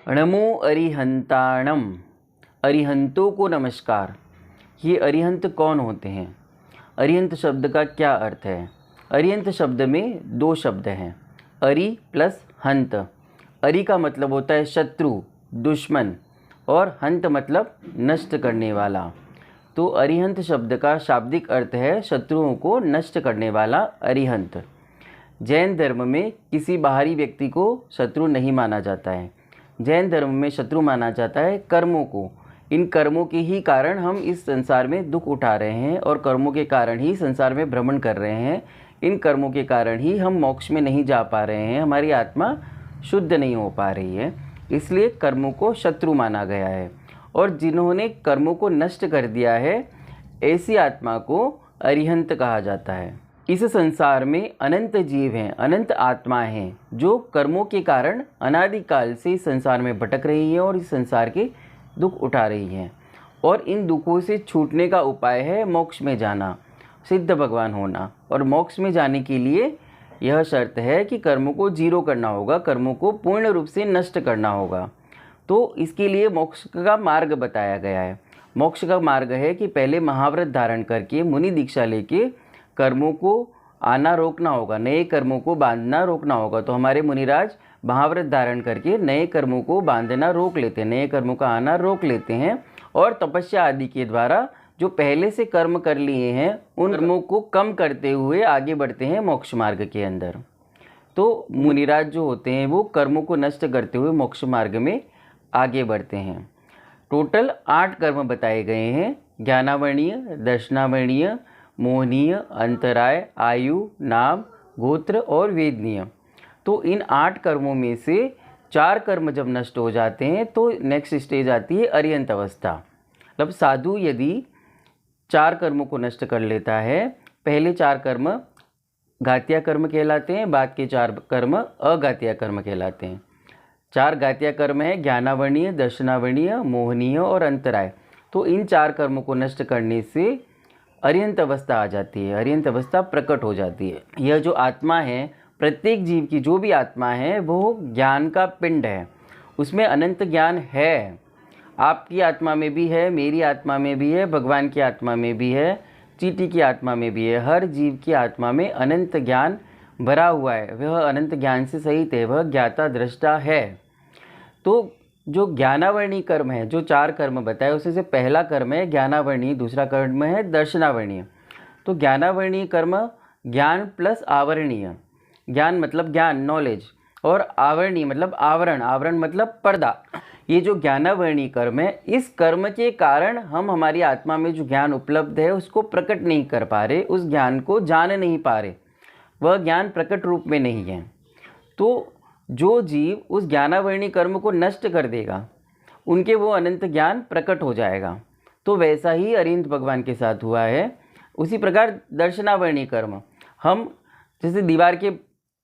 नमो अरिहंताणम। अरिहंतों को नमस्कार। ये अरिहंत कौन होते हैं? अरिहंत शब्द का क्या अर्थ है? अरिहंत शब्द में दो शब्द हैं, अरि प्लस हंत। अरि का मतलब होता है शत्रु, दुश्मन, और हंत मतलब नष्ट करने वाला। तो अरिहंत शब्द का शाब्दिक अर्थ है शत्रुओं को नष्ट करने वाला अरिहंत। जैन धर्म में किसी बाहरी व्यक्ति को शत्रु नहीं माना जाता है। जैन धर्म में शत्रु माना जाता है कर्मों को। इन कर्मों के ही कारण हम इस संसार में दुख उठा रहे हैं और कर्मों के कारण ही संसार में भ्रमण कर रहे हैं। इन कर्मों के कारण ही हम मोक्ष में नहीं जा पा रहे हैं, हमारी आत्मा शुद्ध नहीं हो पा रही है। इसलिए कर्मों को शत्रु माना गया है। और जिन्होंने कर्मों को नष्ट कर दिया है, ऐसी आत्मा को अरिहंत कहा जाता है। इस संसार में अनंत जीव हैं, अनंत आत्माएं हैं, जो कर्मों के कारण अनादिकाल से इस संसार में भटक रही हैं और इस संसार के दुख उठा रही हैं। और इन दुखों से छूटने का उपाय है मोक्ष में जाना, सिद्ध भगवान होना। और मोक्ष में जाने के लिए यह शर्त है कि कर्मों को जीरो करना होगा, कर्मों को पूर्ण रूप से नष्ट करना होगा। तो इसके लिए मोक्ष का मार्ग बताया गया है। मोक्ष का मार्ग है कि पहले महाव्रत धारण करके मुनि दीक्षा लेके कर्मों को आना रोकना होगा, नए कर्मों को बांधना रोकना होगा। तो हमारे मुनिराज महाव्रत धारण करके नए कर्मों को बांधना रोक लेते हैं, नए कर्मों का आना रोक लेते हैं, और तपस्या आदि के द्वारा जो पहले से कर्म कर लिए हैं उन कर्मों को कम करते हुए आगे बढ़ते हैं मोक्ष मार्ग के अंदर। तो मुनिराज जो होते हैं वो कर्मों को नष्ट करते हुए मोक्ष मार्ग में आगे बढ़ते हैं। टोटल 8 कर्म बताए गए हैं: ज्ञानावर्णीय, दर्शनावर्णीय, मोहनीय, अंतराय, आयु, नाम, गोत्र और वेदनीय। तो इन 8 कर्मों में से 4 कर्म जब नष्ट हो जाते हैं तो नेक्स्ट स्टेज आती है अरिहंत अवस्था। मतलब साधु यदि 4 कर्मों को नष्ट कर लेता है, पहले 4 कर्म घातिया कर्म कहलाते हैं, बाद के 4 कर्म अघातिया कर्म कहलाते हैं। 4 घातिया कर्म है ज्ञानावर्णीय, दर्शनावर्णीय, मोहनीय और अंतराय। तो इन 4 कर्मों को नष्ट करने से अरिहंत अवस्था आ जाती है, अरिहंत अवस्था प्रकट हो जाती है। यह जो आत्मा है, प्रत्येक जीव की जो भी आत्मा है वो ज्ञान का पिंड है, उसमें अनंत ज्ञान है। आपकी आत्मा में भी है, मेरी आत्मा में भी है, भगवान की आत्मा में भी है, चींटी की आत्मा में भी है। हर जीव की आत्मा में अनंत ज्ञान भरा हुआ है, वह अनंत ज्ञान से सहित है, वह ज्ञाता दृष्टा है। तो जो ज्ञानावर्णीय कर्म है, जो 4 कर्म बताए उसमें से पहला कर्म है ज्ञानावर्णीय, दूसरा कर्म है दर्शनावर्णीय। तो ज्ञानावर्णीय कर्म ज्ञान प्लस आवरणीय। ज्ञान मतलब ज्ञान, नॉलेज, और आवरणीय मतलब आवरण, आवरण मतलब पर्दा। ये जो ज्ञानावर्णीय कर्म है, इस कर्म के कारण हम हमारी आत्मा में जो ज्ञान उपलब्ध है उसको प्रकट नहीं कर पा रहे, उस ज्ञान को जान नहीं पा रहे, वह ज्ञान प्रकट रूप में नहीं है। तो जो जीव उस ज्ञानावर्णीय कर्म को नष्ट कर देगा, उनके वो अनंत ज्ञान प्रकट हो जाएगा। तो वैसा ही अरिहंत भगवान के साथ हुआ है। उसी प्रकार दर्शनावर्णीय कर्म, हम जैसे दीवार के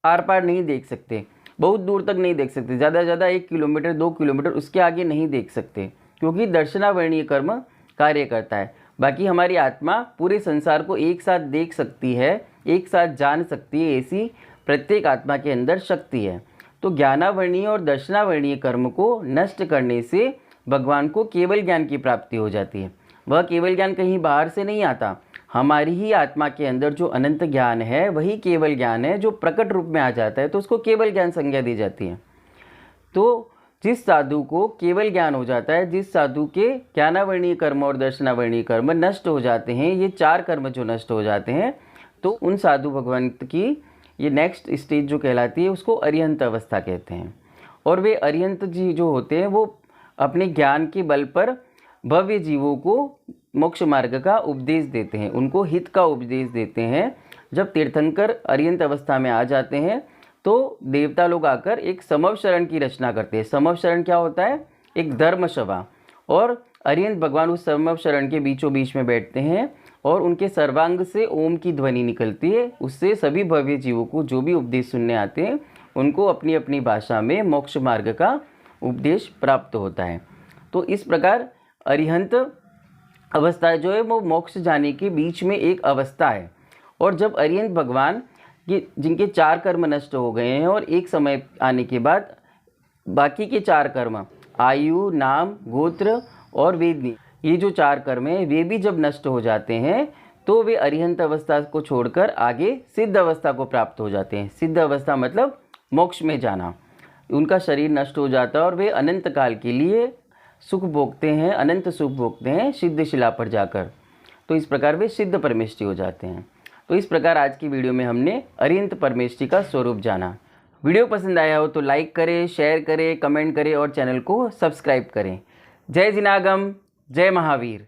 आर पार नहीं देख सकते, बहुत दूर तक नहीं देख सकते, ज़्यादा से ज़्यादा 1 किलोमीटर 2 किलोमीटर, उसके आगे नहीं देख सकते, क्योंकि दर्शनावर्णीय कर्म कार्य करता है। बाकी हमारी आत्मा पूरे संसार को एक साथ देख सकती है, एक साथ जान सकती है, ऐसी प्रत्येक आत्मा के अंदर शक्ति है। तो ज्ञानावर्णीय और दर्शनावर्णीय कर्म को नष्ट करने से भगवान को केवल ज्ञान की प्राप्ति हो जाती है। वह केवल ज्ञान कहीं बाहर से नहीं आता, हमारी ही आत्मा के अंदर जो अनंत ज्ञान है वही केवल ज्ञान है, जो प्रकट रूप में आ जाता है तो उसको केवल ज्ञान संज्ञा दी जाती है। तो जिस साधु को केवल ज्ञान हो जाता है, जिस साधु के ज्ञानावर्णीय कर्म और दर्शनावर्णीय कर्म नष्ट हो जाते हैं, ये 4 कर्म जो नष्ट हो जाते हैं, तो उन साधु भगवान की ये नेक्स्ट स्टेज जो कहलाती है उसको अरिहंत अवस्था कहते हैं। और वे अरिहंत जी जो होते हैं वो अपने ज्ञान के बल पर भव्य जीवों को मोक्ष मार्ग का उपदेश देते हैं, उनको हित का उपदेश देते हैं। जब तीर्थंकर अरिहंत अवस्था में आ जाते हैं तो देवता लोग आकर एक समव शरण की रचना करते हैं। समव शरण क्या होता है? एक धर्म सभा। और अरिहंत भगवान उस समव शरण के बीचों बीच में बैठते हैं और उनके सर्वांग से ओम की ध्वनि निकलती है। उससे सभी भव्य जीवों को जो भी उपदेश सुनने आते हैं उनको अपनी अपनी भाषा में मोक्ष मार्ग का उपदेश प्राप्त होता है। तो इस प्रकार अरिहंत अवस्था जो है वो मोक्ष जाने के बीच में एक अवस्था है। और जब अरिहंत भगवान जिनके 4 कर्म नष्ट हो गए हैं और एक समय आने के बाद बाकी के 4 कर्म आयु, नाम, गोत्र और वेदनी, ये जो 4 कर्म हैं वे भी जब नष्ट हो जाते हैं तो वे अरिहंत अवस्था को छोड़कर आगे सिद्ध अवस्था को प्राप्त हो जाते हैं। सिद्ध अवस्था मतलब मोक्ष में जाना। उनका शरीर नष्ट हो जाता है और वे अनंत काल के लिए सुख भोगते हैं, अनंत सुख भोगते हैं सिद्ध शिला पर जाकर। तो इस प्रकार वे सिद्ध परमेष्टि हो जाते हैं। तो इस प्रकार आज की वीडियो में हमने अरिहंत परमेष्टि का स्वरूप जाना। वीडियो पसंद आया हो तो लाइक करें, शेयर करें, कमेंट करें और चैनल को सब्सक्राइब करें। जय जिनागम, जय महावीर।